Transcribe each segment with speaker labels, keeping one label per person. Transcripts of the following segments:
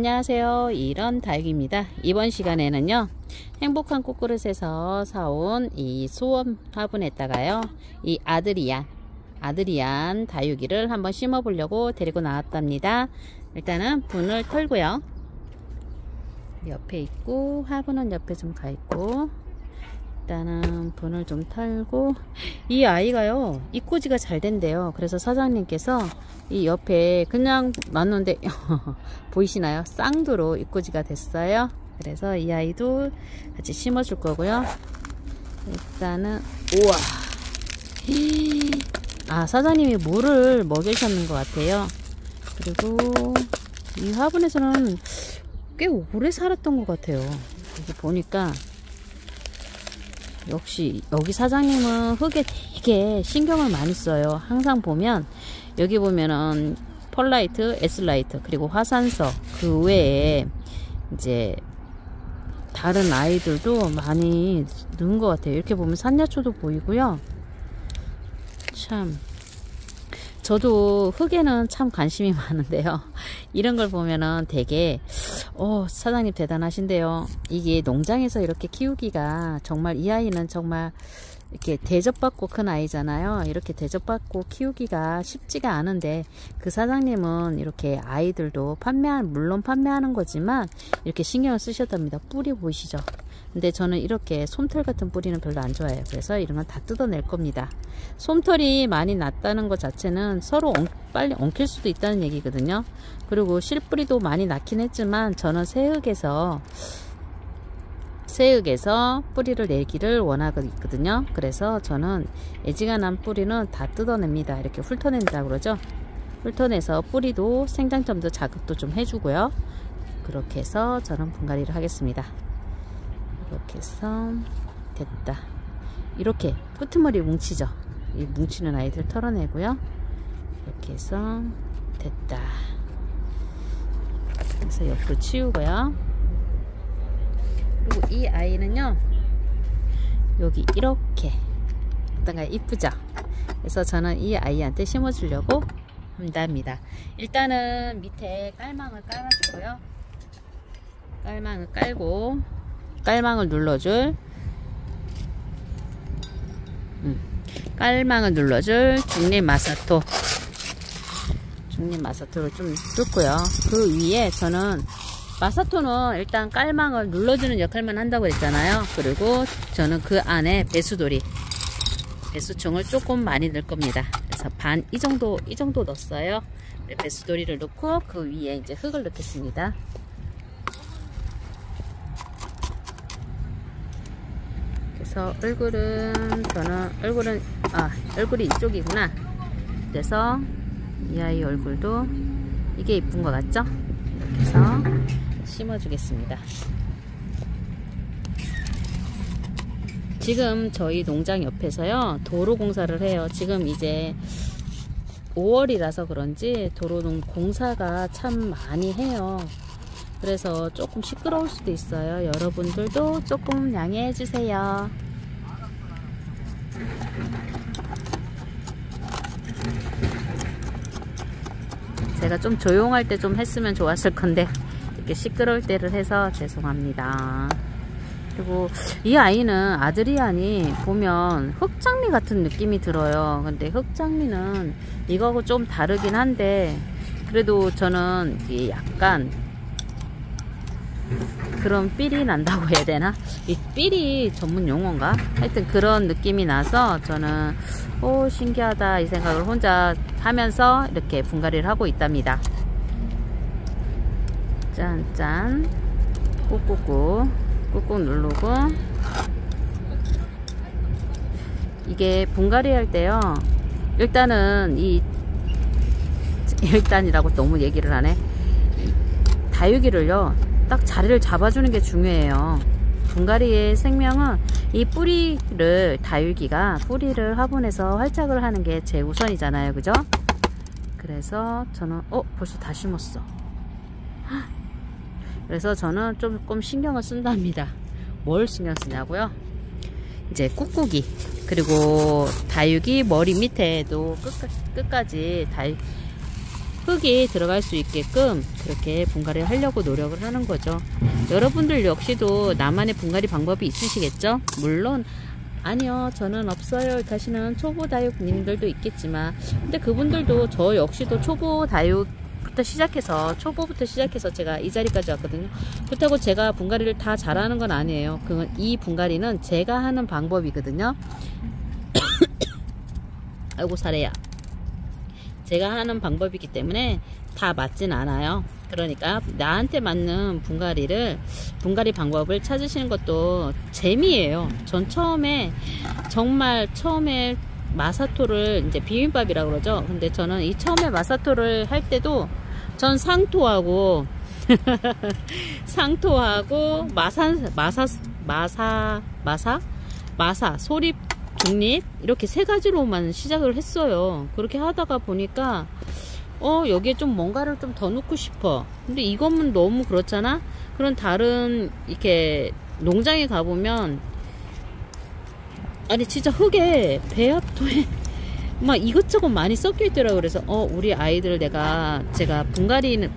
Speaker 1: 안녕하세요. 이런 다육입니다. 이번 시간에는요, 행복한 꽃그릇에서 사온 이 수원 화분에다가요, 이 아드리안 다육이를 한번 심어 보려고 데리고 나왔답니다. 일단은 분을 털고요, 옆에 있고 화분은 옆에 좀 가 있고, 일단은 분을 좀 털고, 이 아이가요 입꼬지가 잘 된대요. 그래서 사장님께서 이 옆에 그냥 놨는데 보이시나요? 쌍두로 입꼬지가 됐어요. 그래서 이 아이도 같이 심어 줄 거고요. 일단은 우와, 사장님이 물을 먹이셨는 것 같아요. 그리고 이 화분에서는 꽤 오래 살았던 것 같아요. 여기 보니까 역시 여기 사장님은 흙에 되게 신경을 많이 써요. 항상 보면 여기 보면은 펄라이트, S라이트, 그리고 화산서, 그 외에 이제 다른 아이들도 많이 넣은 것 같아요. 이렇게 보면 산야초도 보이고요. 참, 저도 흙에는 참 관심이 많은데요. 이런 걸 보면은 되게 사장님 대단하신데요. 이게 농장에서 이렇게 키우기가 정말, 이 아이는 정말 이렇게 대접받고 큰 아이잖아요. 이렇게 대접받고 키우기가 쉽지가 않은데, 그 사장님은 이렇게 아이들도 물론 판매하는 거지만 이렇게 신경을 쓰셨답니다. 뿌리 보이시죠? 근데 저는 이렇게 솜털 같은 뿌리는 별로 안 좋아해요. 그래서 이런 건 다 뜯어낼 겁니다. 솜털이 많이 났다는 것 자체는 서로 빨리 엉킬 수도 있다는 얘기거든요. 그리고 실뿌리도 많이 났긴 했지만 저는 새흙에서 뿌리를 내기를 원하고 있거든요. 그래서 저는 애지간한 뿌리는 다 뜯어냅니다. 이렇게 훑어낸다고 그러죠. 훑어내서 뿌리도 생장점도 자극도 좀 해주고요. 그렇게 해서 저는 분갈이를 하겠습니다. 이렇게 해서 됐다. 이렇게 끄트머리 뭉치죠. 이 뭉치는 아이들 털어내고요. 이렇게 해서 됐다. 그래서 옆으로 치우고요. 그리고 이 아이는요, 여기 이렇게 어떤가요? 이쁘죠? 그래서 저는 이 아이한테 심어 주려고 한답니다. 일단은 밑에 깔망을 깔아주고요. 깔망을 깔고 깔망을 눌러줄 중립 마사토를 좀 뚫고요. 그 위에 저는 마사토는 일단 깔망을 눌러주는 역할만 한다고 했잖아요. 그리고 저는 그 안에 배수충을 조금 많이 넣을 겁니다. 그래서 이 정도 넣었어요. 배수돌이를 넣고 그 위에 이제 흙을 넣겠습니다. 그래서 얼굴이 이쪽이구나. 그래서 이 아이 얼굴도 이게 이쁜 것 같죠? 이렇게 해서 심어 주겠습니다. 지금 저희 농장 옆에서요, 도로 공사를 해요. 지금 이제 5월이라서 그런지 도로 공사가 참 많이 해요. 그래서 조금 시끄러울 수도 있어요. 여러분들도 조금 양해해 주세요. 제가 좀 조용할 때 좀 했으면 좋았을 건데 이렇게 시끄러울 때를 해서 죄송합니다. 그리고 이 아이는 아드리안이 보면 흑장미 같은 느낌이 들어요. 근데 흑장미는 이거하고 좀 다르긴 한데, 그래도 저는 약간 그런 삘이 난다고 해야 되나? 이 삘이 전문 용어인가? 하여튼 그런 느낌이 나서 저는 신기하다 이 생각을 혼자 하면서 이렇게 분갈이를 하고 있답니다. 짠짠, 꾹꾹꾹 누르고, 이게 분갈이 할 때요, 일단이라고 너무 얘기를 하네. 다육이를요 딱 자리를 잡아주는 게 중요해요. 분갈이의 생명은 이 다육이가 뿌리를 화분에서 활착을 하는 게 제 우선이잖아요. 그죠? 그래서 저는 벌써 다 심었어. 그래서 저는 조금 신경을 쓴답니다. 뭘 신경 쓰냐고요? 이제 꾹꾹이, 그리고 다육이 머리 밑에도 끝까지 흙이 들어갈 수 있게끔 그렇게 분갈이를 하려고 노력을 하는 거죠. 여러분들 역시도 나만의 분갈이 방법이 있으시겠죠? 물론 아니요 저는 없어요 이렇게 하시는 초보 다육님들도 있겠지만, 근데 그분들도 저 역시도 초보부터 시작해서 제가 이 자리까지 왔거든요. 그렇다고 제가 분갈이를 다 잘하는 건 아니에요. 이 분갈이는 제가 하는 방법이거든요. 아이고 사례야. 제가 하는 방법이기 때문에 다 맞진 않아요. 그러니까 나한테 맞는 분갈이 방법을 찾으시는 것도 재미예요. 전 정말 처음에 마사토를 이제 비빔밥이라고 그러죠. 근데 저는 이 처음에 마사토를 할 때도 전 상토하고 마사, 소립, 중립 이렇게 세 가지로만 시작을 했어요. 그렇게 하다가 보니까 여기에 좀 뭔가를 좀 더 넣고 싶어. 근데 이것만 너무 그렇잖아. 그런 다른 이렇게 농장에 가보면 아니 진짜 흙에 배합토에 막 이것저것 많이 섞여 있더라고. 그래서 우리 아이들 제가 분갈이는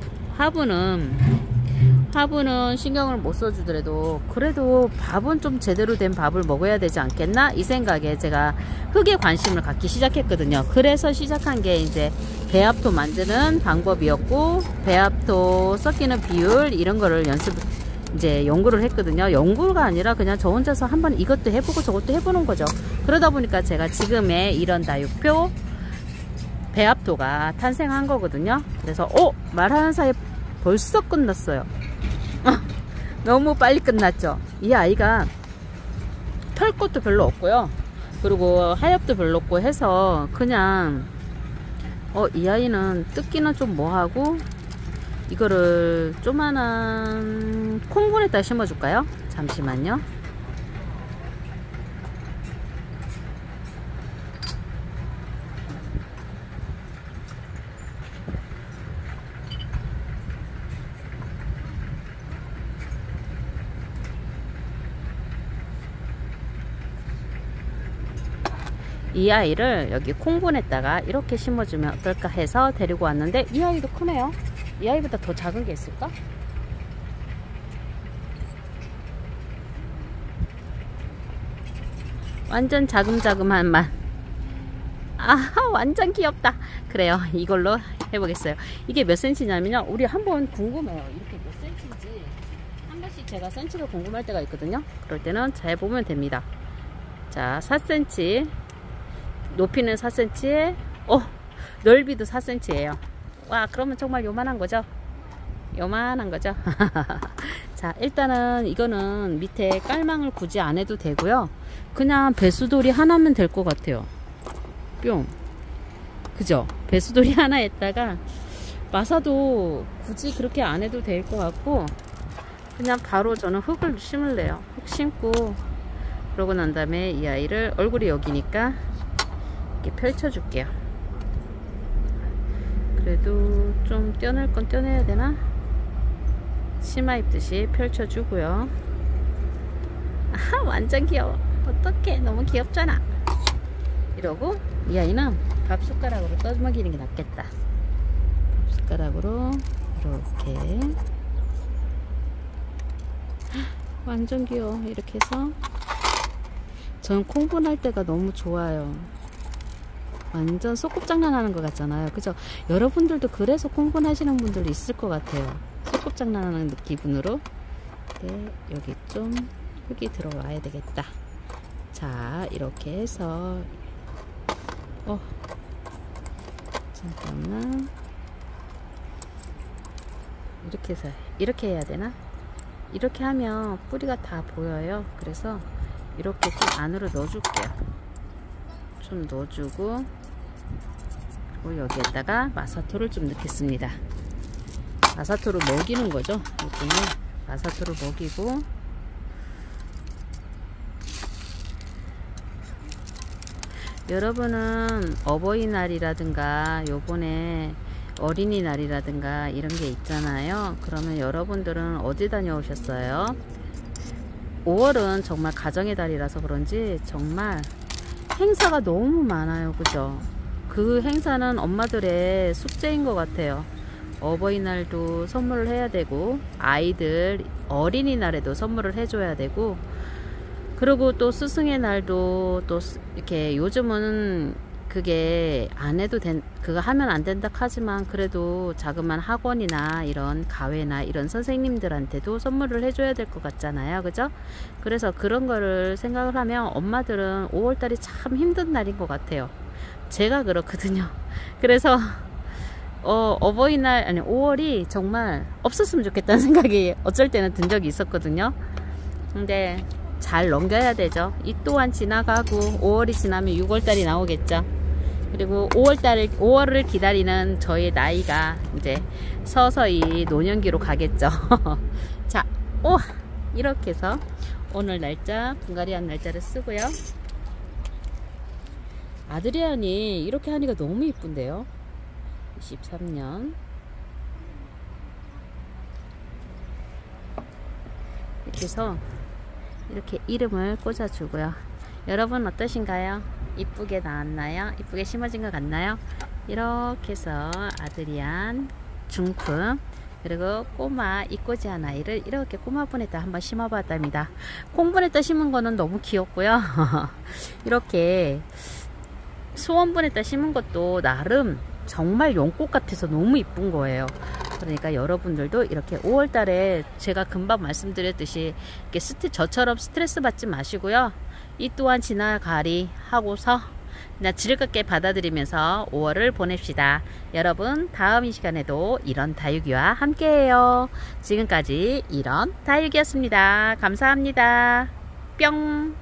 Speaker 1: 화분은 신경을 못 써주더라도 그래도 밥은 좀 제대로 된 밥을 먹어야 되지 않겠나 이 생각에 제가 흙에 관심을 갖기 시작했거든요. 그래서 시작한 게 이제 배합토 만드는 방법이었고, 배합토 섞이는 비율 이런 거를 연구를 했거든요. 연구가 아니라 그냥 저 혼자서 한번 이것도 해보고 저것도 해보는 거죠. 그러다 보니까 제가 지금의 이런 다육표 배합토가 탄생한 거거든요. 그래서 말하는 사이에 벌써 끝났어요. 너무 빨리 끝났죠. 이 아이가 털 것도 별로 없고요. 그리고 하엽도 별로 없고 해서 그냥 이 아이는 뜯기는 좀 뭐하고, 이거를 조만한 콩분에다 심어줄까요? 잠시만요. 이 아이를 여기 콩분에다가 이렇게 심어주면 어떨까 해서 데리고 왔는데, 이 아이도 크네요. 이 아이보다 더 작은 게 있을까? 완전 자금자금한 맛. 완전 귀엽다. 그래요, 이걸로 해보겠어요. 이게 몇 cm냐면요, 우리 한번 궁금해요. 이렇게 몇 cm인지 한 번씩 제가 센치가 궁금할 때가 있거든요. 그럴 때는 잘 보면 됩니다. 자, 4cm, 높이는 4cm에 넓이도 4cm예요 와, 그러면 정말 요만한 거죠. 자, 일단은 이거는 밑에 깔망을 굳이 안 해도 되고요. 그냥 배수돌이 하나면 될 것 같아요. 뿅. 그죠? 배수돌이 하나에다가 마사도 굳이 그렇게 안 해도 될 것 같고, 그냥 바로 저는 흙을 심을래요. 흙 심고, 그러고 난 다음에 이 아이를, 얼굴이 여기니까 이렇게 펼쳐 줄게요. 그래도 좀 떼어낼 건 떼어내야 되나? 치마 입듯이 펼쳐 주고요. 완전 귀여워. 어떡해, 너무 귀엽잖아. 이러고 이 아이는 밥숟가락으로 떠먹이는 게 낫겠다. 밥숟가락으로 이렇게. 완전 귀여워. 이렇게 해서 전 콩분할 때가 너무 좋아요. 완전 소꿉장난 하는 것 같잖아요. 그죠? 여러분들도 그래서 콩분하시는 분들도 있을 것 같아요. 소꿉장난 하는 기분으로. 네, 여기 좀 흙이 들어와야 되겠다. 자, 이렇게 해서 잠깐만, 이렇게 해서 이렇게 해야 되나? 이렇게 하면 뿌리가 다 보여요. 그래서 이렇게 좀 안으로 넣어줄게요. 좀 넣어주고, 그리고 여기에다가 마사토를 좀 넣겠습니다. 마사토를 먹이는 거죠. 이렇게 마사토를 먹이고, 여러분은 어버이날이라든가 요번에 어린이날이라든가 이런 게 있잖아요. 그러면 여러분들은 어디 다녀오셨어요? 5월은 정말 가정의 달이라서 그런지 정말 행사가 너무 많아요. 그죠? 그 행사는 엄마들의 숙제인 것 같아요. 어버이날도 선물을 해야 되고, 아이들 어린이날에도 선물을 해줘야 되고, 그리고 또 스승의 날도 또 이렇게 요즘은 그게 안 해도 그거 하면 안 된다 하지만 그래도 자그마한 학원이나 이런 가회나 이런 선생님들한테도 선물을 해줘야 될 것 같잖아요. 그죠? 그래서 그런 거를 생각을 하면 엄마들은 5월달이 참 힘든 날인 것 같아요. 제가 그렇거든요. 그래서 어버이날 아니 5월이 정말 없었으면 좋겠다는 생각이 어쩔 때는 든 적이 있었거든요. 근데 잘 넘겨야 되죠. 이 또한 지나가고 5월이 지나면 6월달이 나오겠죠. 그리고 5월을 기다리는 저의 나이가 이제 서서히 노년기로 가겠죠. 자, 이렇게 해서 오늘 날짜, 분갈이한 날짜를 쓰고요. 아드리안이 이렇게 하니까 너무 이쁜데요. 23년. 이렇게 해서 이렇게 이름을 꽂아주고요. 여러분 어떠신가요? 이쁘게 나왔나요? 이쁘게 심어진 것 같나요? 이렇게 해서 아드리안 중품 그리고 꼬마 이꼬지 한 아이를 이렇게 꼬마분에다 한번 심어봤답니다. 콩분에다 심은 거는 너무 귀엽고요. 이렇게 수원분에다 심은 것도 나름 정말 연꽃 같아서 너무 이쁜 거예요. 그러니까 여러분들도 이렇게 5월달에 제가 금방 말씀드렸듯이 이렇게 저처럼 스트레스 받지 마시고요. 이 또한 지나가리 하고서 그냥 즐겁게 받아들이면서 5월을 보냅시다. 여러분 다음 이 시간에도 이런 다육이와 함께해요. 지금까지 이런 다육이었습니다. 감사합니다. 뿅.